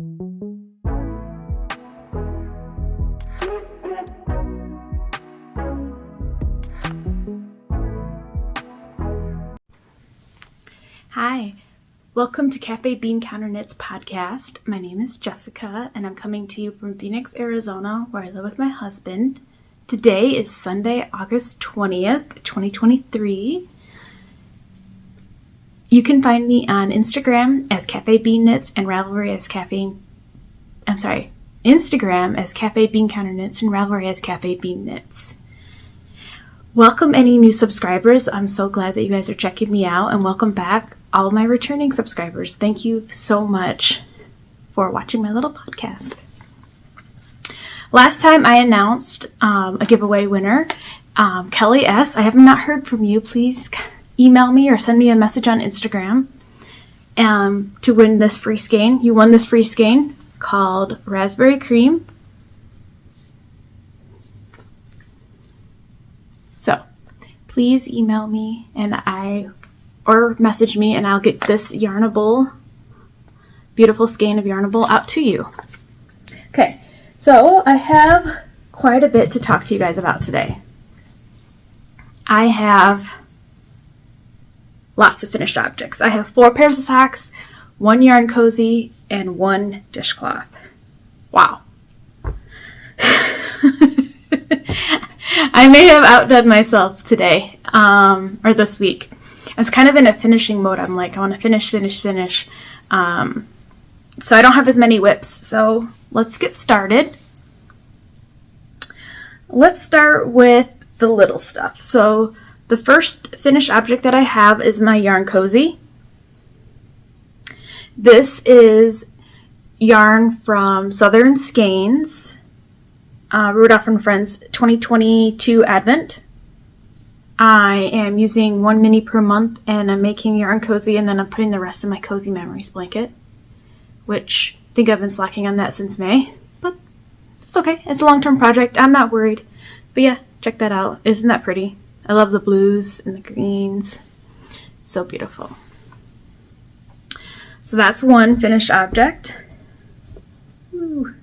Hi, welcome to Cafe Bean Counter Knits podcast. My name is Jessica and I'm coming to you from Phoenix, Arizona, where I live with my husband. Today is Sunday, August 20th, 2023. You can find me on Instagram as Cafe Bean Knits and Ravelry as Instagram as Cafe Bean Counter Knits and Ravelry as Cafe Bean Knits. Welcome any new subscribers. I'm so glad that you guys are checking me out, and welcome back all of my returning subscribers. Thank you so much for watching my little podcast. Last time I announced a giveaway winner, Kelly S. I have not heard from you. Please email me or send me a message on Instagram to win this free skein. You won this free skein called Raspberry Cream. So please email me or message me and I'll get this Yarnable, beautiful skein of Yarnable out to you. Okay, so I have quite a bit to talk to you guys about today. I have lots of finished objects. I have 4 pairs of socks, 1 yarn cozy, and 1 dishcloth. Wow. I may have outdone myself today, or this week. I was kind of in a finishing mode. I'm like, I want to finish. So I don't have as many whips. So let's get started. Let's start with the little stuff. So the first finished object that I have is my yarn cozy. This is yarn from Southern Skeins, Rudolph and Friends 2022 Advent. I am using 1 mini per month, and I'm making yarn cozy, and then I'm putting the rest in my Cozy Memories blanket, which I think I've been slacking on that since May, but it's okay. It's a long-term project. I'm not worried. But yeah, check that out. Isn't that pretty? I love the blues and the greens. So beautiful. So that's one finished object. Ooh.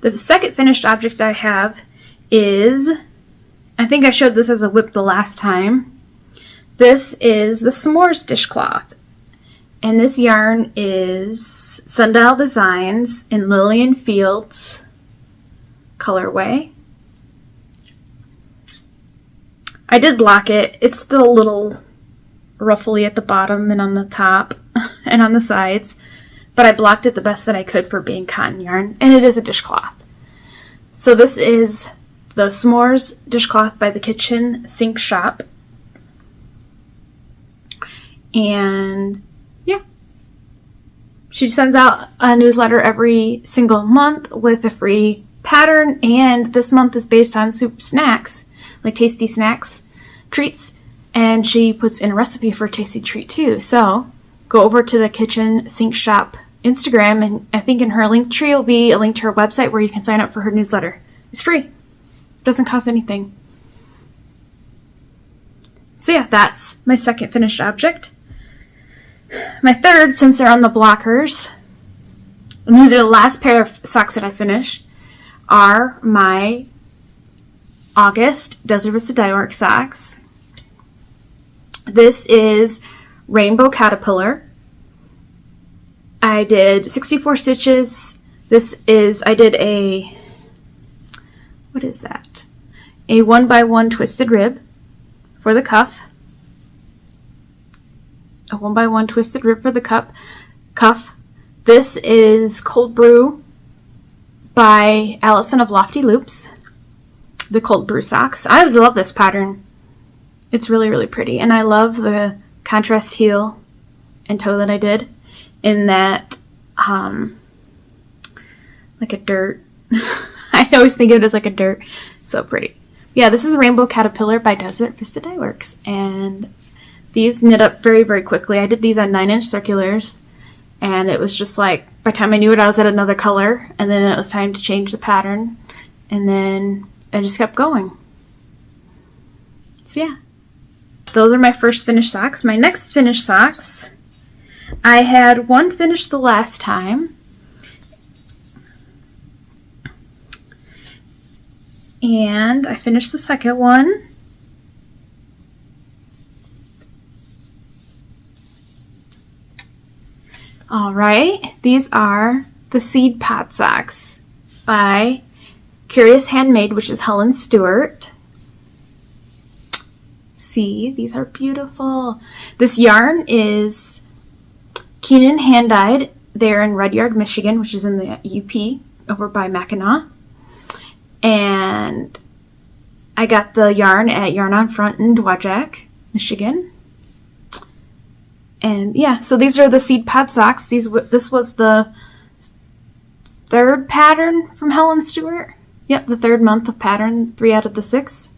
The second finished object I have is, I think I showed this as a whip the last time. This is the S'mores dishcloth. And this yarn is Sundial Designs in Lillian Fields colorway. I did block it. It's still a little ruffly at the bottom and on the top and on the sides, but I blocked it the best that I could for being cotton yarn, and it is a dishcloth. So this is the S'mores dishcloth by the Kitchen Sink Shop. And yeah, she sends out a newsletter every single month with a free pattern, and this month is based on soup snacks, like tasty snacks, treats, and she puts in a recipe for a tasty treat too. So go over to the Kitchen Sink Shop Instagram, and I think in her link tree will be a link to her website where you can sign up for her newsletter. It's free. Doesn't cost anything. So yeah, that's my second finished object. My third, since they're on the blockers, and these are the last pair of socks that I finished, are my August Desert Vista Dye Works socks. This is Rainbow Caterpillar. I did 64 stitches. I did a, what is that? A 1x1 twisted rib for the cuff. A 1x1 twisted rib for the cuff. This is Cold Brew by Allison of Lofty Loops. The Cold Brew socks. I love this pattern. It's really, really pretty. And I love the contrast heel and toe that I did in that, like a dirt. I always think of it as like a dirt. So pretty. Yeah, this is Rainbow Caterpillar by Desert Vista Dye Works. And these knit up very, very quickly. I did these on 9-inch circulars. And it was just like, by the time I knew it, I was at another color. And then it was time to change the pattern. And then I just kept going. So yeah. Those are my first finished socks. My next finished socks, I had one finished the last time. And I finished the second one. All right, these are the Seed Pod Socks by Curious Handmade, which is Helen Stewart. See, these are beautiful. This yarn is Keenan hand dyed. They're in Rudyard, Michigan, which is in the UP over by Mackinac. And I got the yarn at Yarn on Front in Dowagiac, Michigan. And yeah, so these are the Seed Pod Socks. This was the third pattern from Helen Stewart. Yep, the third month of pattern, 3 out of the 6.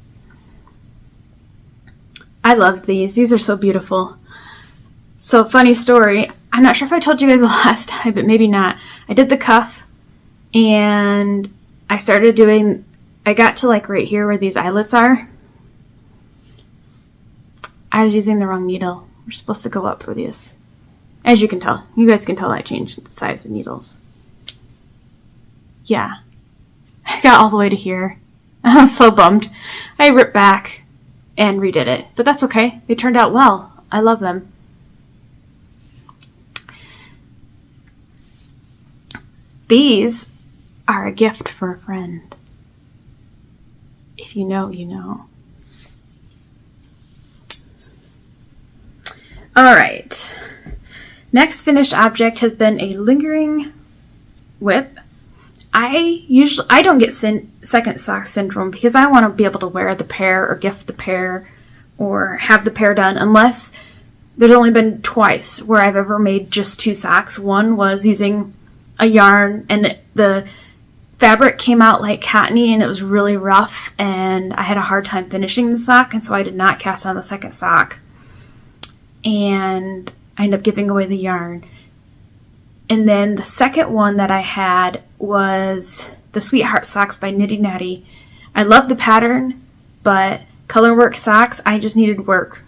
I love these. These are so beautiful. So, funny story. I'm not sure if I told you guys the last time, but maybe not. I did the cuff, and I started doing, I got to like right here where these eyelets are. I was using the wrong needle. We're supposed to go up for these. As you can tell. You guys can tell I changed the size of needles. Yeah. I got all the way to here. I was so bummed. I ripped back and redid it. But that's okay. They turned out well. I love them. These are a gift for a friend. If you know, you know. All right. Next finished object has been a lingering whip. I don't get second sock syndrome because I want to be able to wear the pair or gift the pair or have the pair done, unless there's only been twice where I've ever made just 2 socks. One was using a yarn and the fabric came out like cottony and it was really rough and I had a hard time finishing the sock, and so I did not cast on the second sock. And I ended up giving away the yarn. And then the second one that I had was the Sweetheart Socks by Nitty Natty. I love the pattern, but colorwork socks, I just needed work.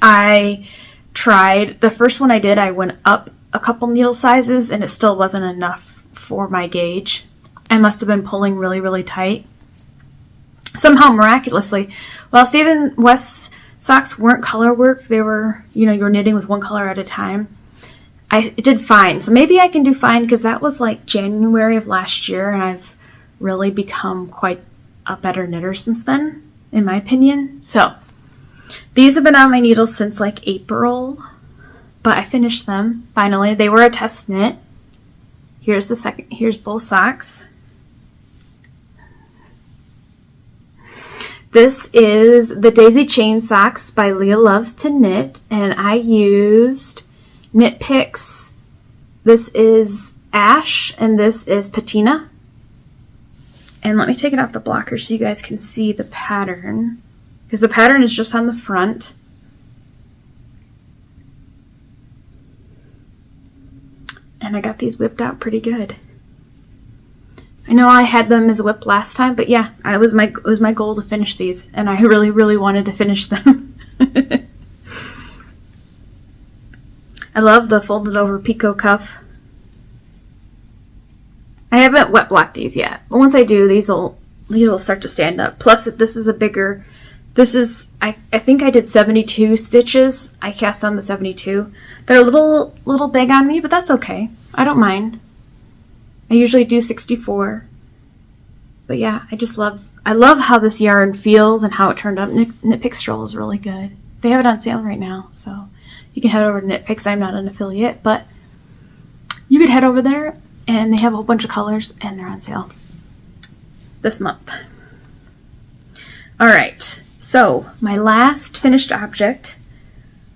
I tried, the first one I did, I went up a couple needle sizes and it still wasn't enough for my gauge. I must have been pulling really, really tight. Somehow, miraculously, while Stephen West's socks weren't color work, they were, you're knitting with one color at a time, I did fine. So maybe I can do fine because that was like January of last year and I've really become quite a better knitter since then, in my opinion. So these have been on my needles since like April, but I finished them finally. They were a test knit. Here's both socks. This is the Daisy Chain Socks by Leah Loves to Knit, and I used Knit Picks. This is Ash, and this is Patina. And let me take it off the blocker so you guys can see the pattern, because the pattern is just on the front. And I got these whipped out pretty good. I know I had them as a whip last time, but yeah, it was my goal to finish these, and I really, really wanted to finish them. I love the folded over picot cuff. I haven't wet blocked these yet, but once I do, these will start to stand up. Plus, this is a bigger. This is I think I did 72 stitches. I cast on the 72. They're a little big on me, but that's okay. I don't mind. I usually do 64. But yeah, I love how this yarn feels and how it turned up. Knit Picks Stroll is really good. They have it on sale right now, so you can head over to Knit Picks. I'm not an affiliate, but you could head over there and they have a whole bunch of colors and they're on sale this month. All right, so my last finished object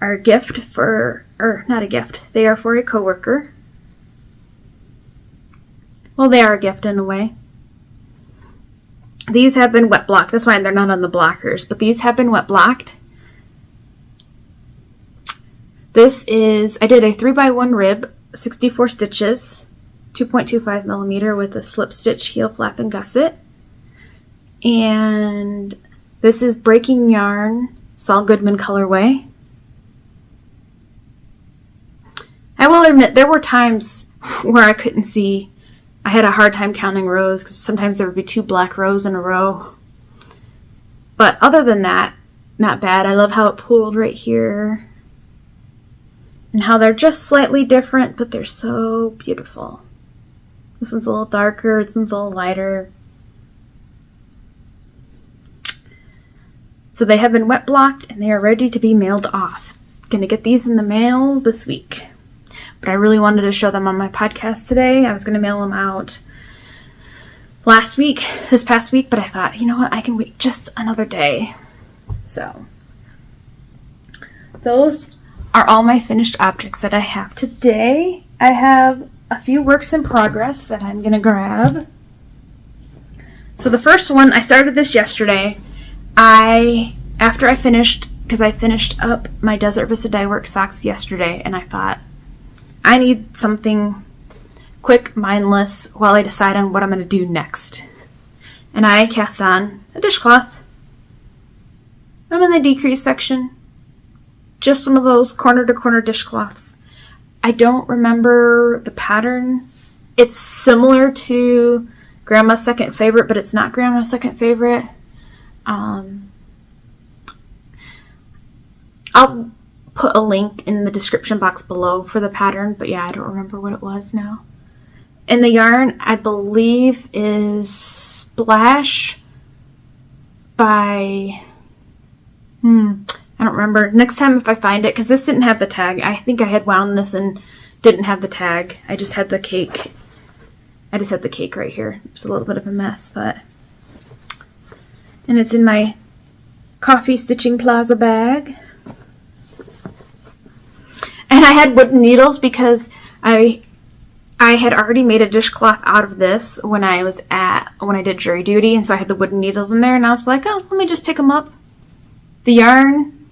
are a gift for, or not a gift, they are for a coworker. Well, they are a gift in a way. These have been wet blocked. That's why they're not on the blockers, but these have been wet blocked. This is, I did a 3x1 rib, 64 stitches, 2.25 millimeter with a slip stitch, heel flap, and gusset. And this is Breaking Yarn, Saul Goodman colorway. I will admit there were times where I couldn't see I had a hard time counting rows because sometimes there would be 2 black rows in a row. But other than that, not bad. I love how it pooled right here. And how they're just slightly different, but they're so beautiful. This one's a little darker, this one's a little lighter. So they have been wet blocked and they are ready to be mailed off. Gonna get these in the mail this week. But I really wanted to show them on my podcast today. I was gonna mail them out this past week, but I thought, you know what, I can wait just another day. So those are all my finished objects that I have today. I have a few works in progress that I'm gonna grab. So the first one, I started this yesterday. After I finished, because I finished up my Desert Vista Dye Works socks yesterday, and I thought, I need something quick, mindless, while I decide on what I'm gonna do next. And I cast on a dishcloth. I'm in the decrease section. Just one of those corner-to-corner dishcloths. I don't remember the pattern. It's similar to Grandma's Second Favorite, but it's not Grandma's Second Favorite. I'll put a link in the description box below for the pattern, but yeah, I don't remember what it was now. And the yarn, I believe, is Splash by... I don't remember. Next time if I find it, because this didn't have the tag. I think I had wound this and didn't have the tag. I just had the cake. I just had the cake right here. It's a little bit of a mess, but... And it's in my Coffee Stitching Plaza bag. And I had wooden needles because I had already made a dishcloth out of this when I did jury duty, and so I had the wooden needles in there, and I was like, oh, let me just pick them up. The yarn,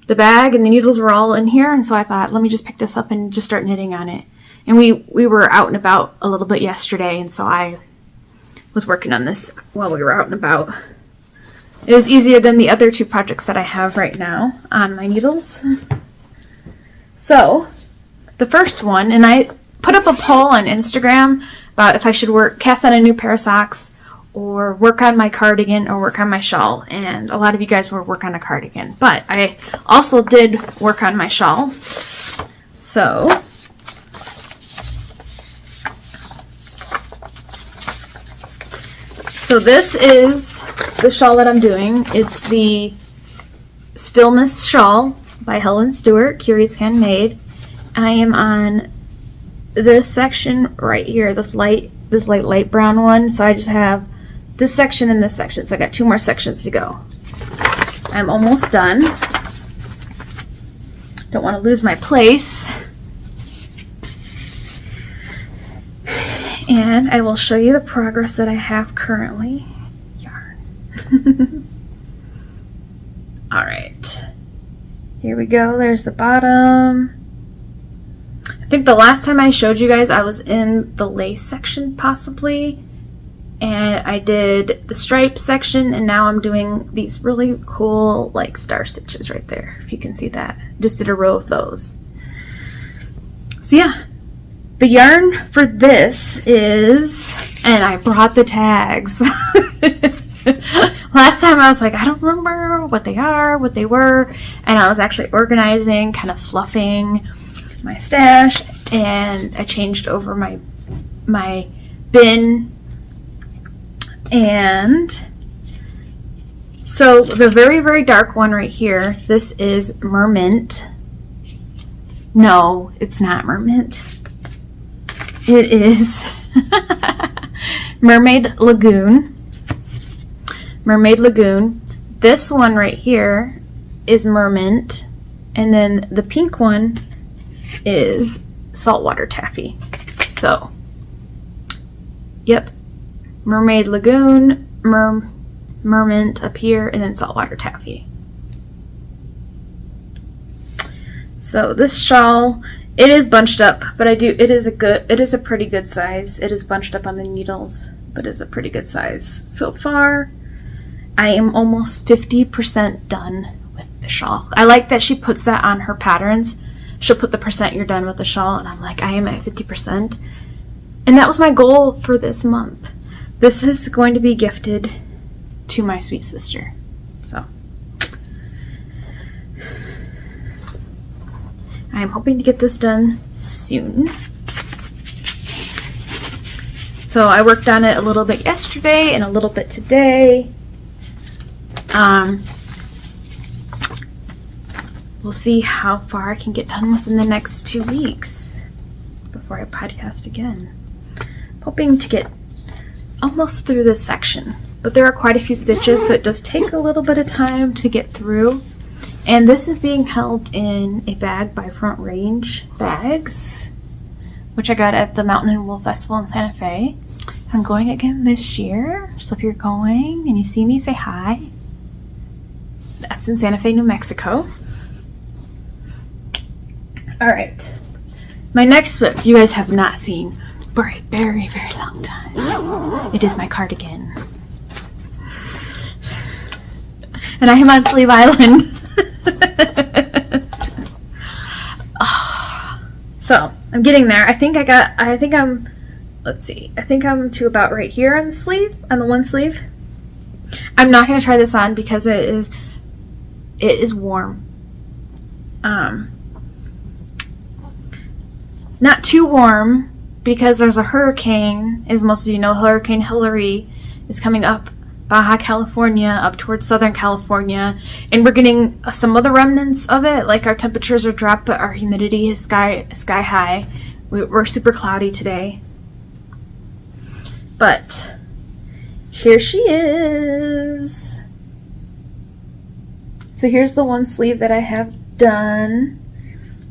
the bag, and the needles were all in here, and so I thought, let me just pick this up and just start knitting on it. And we were out and about a little bit yesterday, and so I was working on this while we were out and about. It was easier than the other 2 projects that I have right now on my needles. So, the first one, and I put up a poll on Instagram about if I should cast on a new pair of socks, or work on my cardigan, or work on my shawl. And a lot of you guys will work on a cardigan. But I also did work on my shawl. So, this is the shawl that I'm doing. It's the Stillness Shawl by Helen Stewart, Curious Handmade. I am on this section right here, this light brown one. So I just have this section and this section. So I got 2 more sections to go. I'm almost done. Don't want to lose my place. And I will show you the progress that I have currently. Yarn. All right. Here we go. There's the bottom. I think the last time I showed you guys, I was in the lace section possibly. And I did the stripe section, and now I'm doing these really cool like star stitches right there, if you can see that. Just did a row of those. So yeah, the yarn for this is, and I brought the tags. Last time I was like, I don't remember what they are, what they were, and I was actually organizing, kind of fluffing my stash, and I changed over my bin. And so the very, very dark one right here, this is Mermint. No, it's not Mermint. It is Mermaid Lagoon. Mermaid Lagoon. This one right here is Mermint. And then the pink one is Saltwater Taffy. So, yep. Mermaid Lagoon, Mermint up here, and then Saltwater Taffy. So this shawl, it is bunched up, but it is a pretty good size. It is bunched up on the needles, but it's a pretty good size. So far, I am almost 50% done with the shawl. I like that she puts that on her patterns. She'll put the percent you're done with the shawl, and I'm like, I am at 50%. And that was my goal for this month. This is going to be gifted to my sweet sister. So I'm hoping to get this done soon. So I worked on it a little bit yesterday and a little bit today. We'll see how far I can get done within the next 2 weeks before I podcast again. I'm hoping to get almost through this section, but there are quite a few stitches, so it does take a little bit of time to get through. And this is being held in a bag by Front Range Bags, which I got at the Mountain and Wool Festival in Santa Fe. I'm going again this year, so if you're going and you see me, say hi. That's in Santa Fe, New Mexico. Alright, my next swip you guys have not seen for a very, very long time. It is my cardigan. And I am on Slave Island. So, I'm getting there. I think I'm to about right here on the sleeve, on the one sleeve. I'm not going to try this on because it is warm. Not too warm because there's a hurricane, as most of you know. Hurricane Hillary is coming up Baja California, up towards Southern California, and we're getting some of the remnants of it. Like, our temperatures are dropped, but our humidity is sky high. We're super cloudy today. But here she is. So here's the one sleeve that I have done.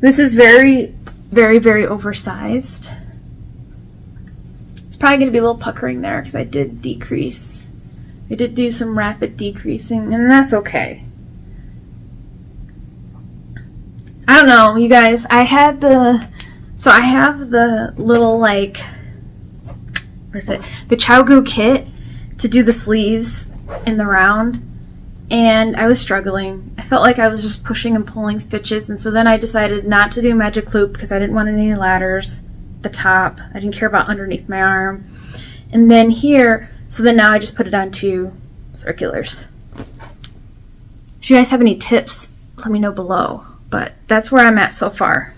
This is very, very, very oversized. It's probably going to be a little puckering there because I did decrease. I did do some rapid decreasing, and that's okay. I don't know, you guys. I have the little, like, what is it? The ChiaoGoo kit to do the sleeves in the round, and I was struggling. I felt like I was just pushing and pulling stitches, and so then I decided not to do magic loop because I didn't want any ladders at the top. I didn't care about underneath my arm. And then here, so then now I just put it on 2 circulars. If you guys have any tips, let me know below. But that's where I'm at so far.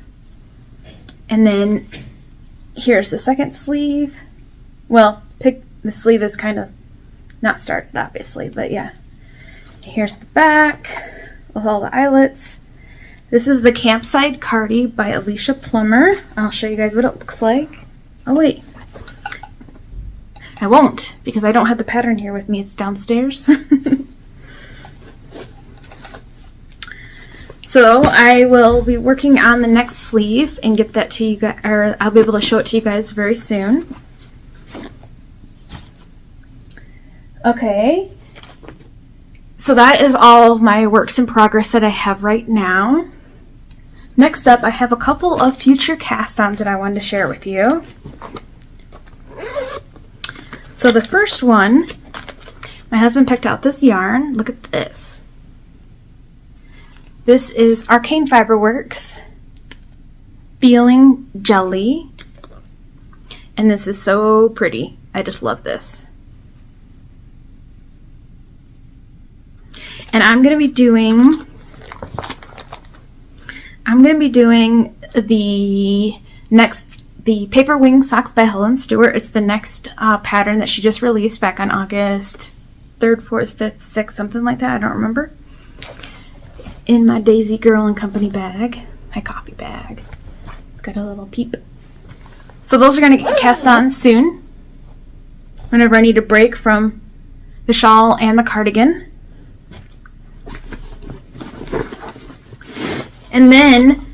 And then here's the second sleeve. Well, the sleeve is kind of not started, obviously, but yeah. Here's the back with all the eyelets. This is the Campside Cardi by Alicia Plummer. I'll show you guys what it looks like. Oh, wait. I won't, because I don't have the pattern here with me. It's downstairs. So I will be working on the next sleeve and get that to you guys, or I'll be able to show it to you guys very soon. Okay. So that is all of my works in progress that I have right now. Next up, I have a couple of future cast-ons that I wanted to share with you. So the first one, my husband picked out this yarn. Look at this. This is Arcane Fiberworks Feeling Jelly. And this is so pretty. I just love this. And I'm going to be doing the Paper Wing Socks by Helen Stewart. It's the next pattern that she just released back on August 3rd, 4th, 5th, 6th, something like that. I don't remember. In my Daisy Girl and Company bag, my coffee bag. Got a little peep. So those are going to get cast on soon. Whenever I need a break from the shawl and the cardigan. And then,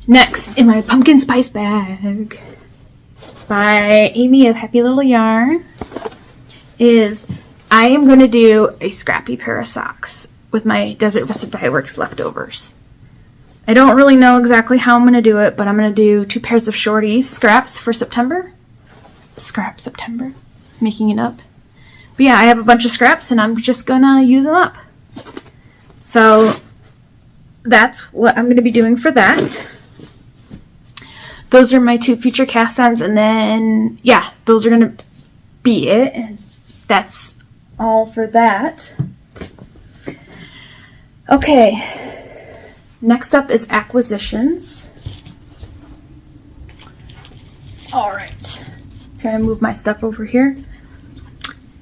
next, in my pumpkin spice bag by Amy of Happy Little Yarn, is I am going to do a scrappy pair of socks with my Desert Vista Dye Works leftovers. I don't really know exactly how I'm going to do it, but I'm going to do 2 pairs of shorty scraps for September. Scrap September. Making it up. But yeah, I have a bunch of scraps and I'm just going to use them up. So that's what I'm going to be doing for that. those are my 2 future cast-ons, and then, yeah, those are going to be it. And that's all for that. Okay, next up is acquisitions. All right, trying to move my stuff over here.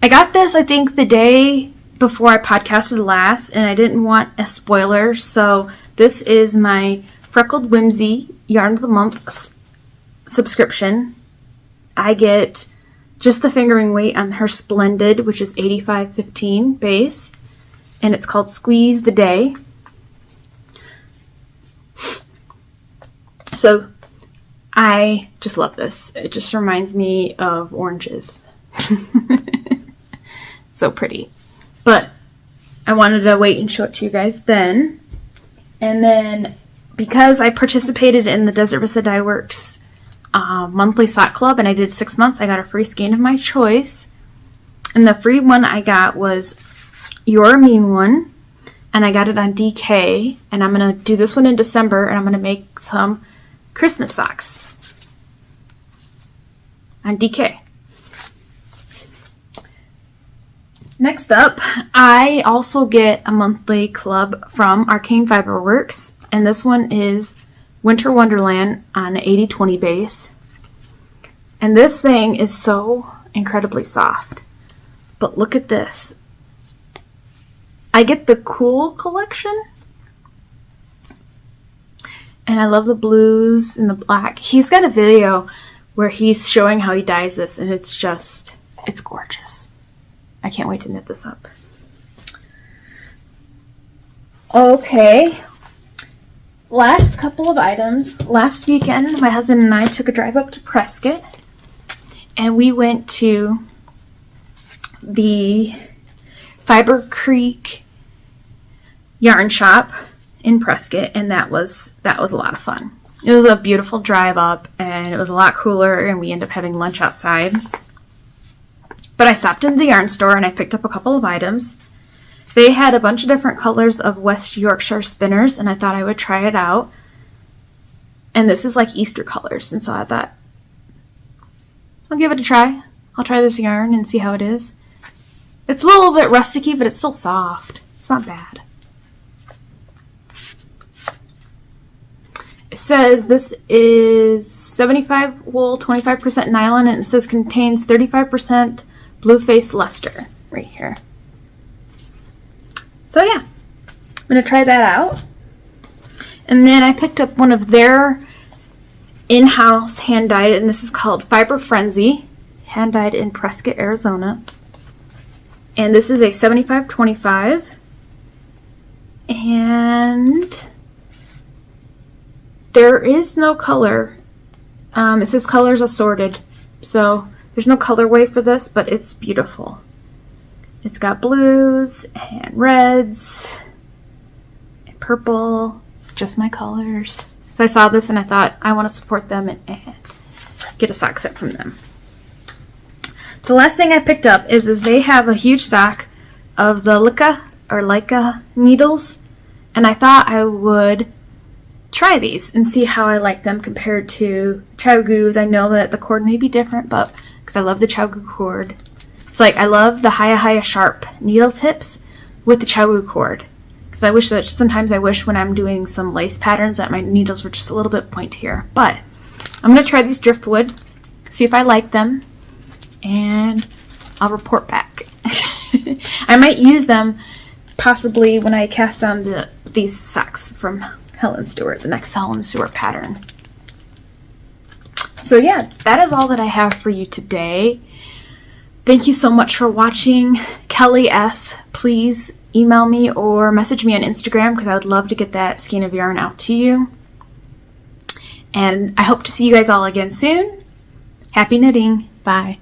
I got this, I think, the day before I podcasted last, and I didn't want a spoiler, so this is my Freckled Whimsy Yarn of the Month subscription. I get just the fingering weight on her Splendid, which is 8515 base, and it's called Squeeze the Day. So I just love this. It just reminds me of oranges. So pretty. But I wanted to wait and show it to you guys then. And then because I participated in the Desert Vista Dye Works monthly sock club, and I did 6 months, I got a free skein of my choice. And the free one I got was You're a Mean One, and I got it on DK, and I'm going to do this one in December, and I'm going to make some Christmas socks on DK. Next up, I also get a monthly club from Arcane Fiberworks, and this one is Winter Wonderland on an 80/20 base. And this thing is so incredibly soft. But look at this. I get the Cool collection, and I love the blues and the black. He's got a video where he's showing how he dyes this, and it's gorgeous. I can't wait to knit this up. Okay, last couple of items. Last weekend, my husband and I took a drive up to Prescott, and we went to the Fiber Creek yarn shop in Prescott, and that was a lot of fun. It was a beautiful drive up, and it was a lot cooler, and we ended up having lunch outside. But I stopped in the yarn store and I picked up a couple of items. They had a bunch of different colors of West Yorkshire spinners, and I thought I would try it out. And this is like Easter colors, and so I thought, I'll give it a try. I'll try this yarn and see how it is. It's a little bit rusticy, but it's still soft. It's not bad. It says this is 75 wool, 25% nylon, and it says contains 35% Blueface Luster right here. So yeah, I'm going to try that out. And then I picked up one of their in-house hand-dyed, and this is called Fiber Frenzy, hand-dyed in Prescott, Arizona. And this is a 75/25. And there is no color. It says colors assorted. So there's no colorway for this, but it's beautiful. It's got blues and reds and purple, just my colors. So I saw this and I thought I want to support them and get a sock set from them. The last thing I picked up is they have a huge stock of the Leica needles, and I thought I would try these and see how I like them compared to ChiaoGoo's. I know that the cord may be different, but because I love the ChiaoGoo cord. It's like I love the Hiya Sharp needle tips with the ChiaoGoo cord. Because I wish when I'm doing some lace patterns that my needles were just a little bit pointier. But I'm going to try these Driftwood, see if I like them, and I'll report back. I might use them possibly when I cast on these socks from Helen Stewart, the next Helen Stewart pattern. So yeah, that is all that I have for you today. Thank you so much for watching. Kelly S., please email me or message me on Instagram because I would love to get that skein of yarn out to you. And I hope to see you guys all again soon. Happy knitting. Bye.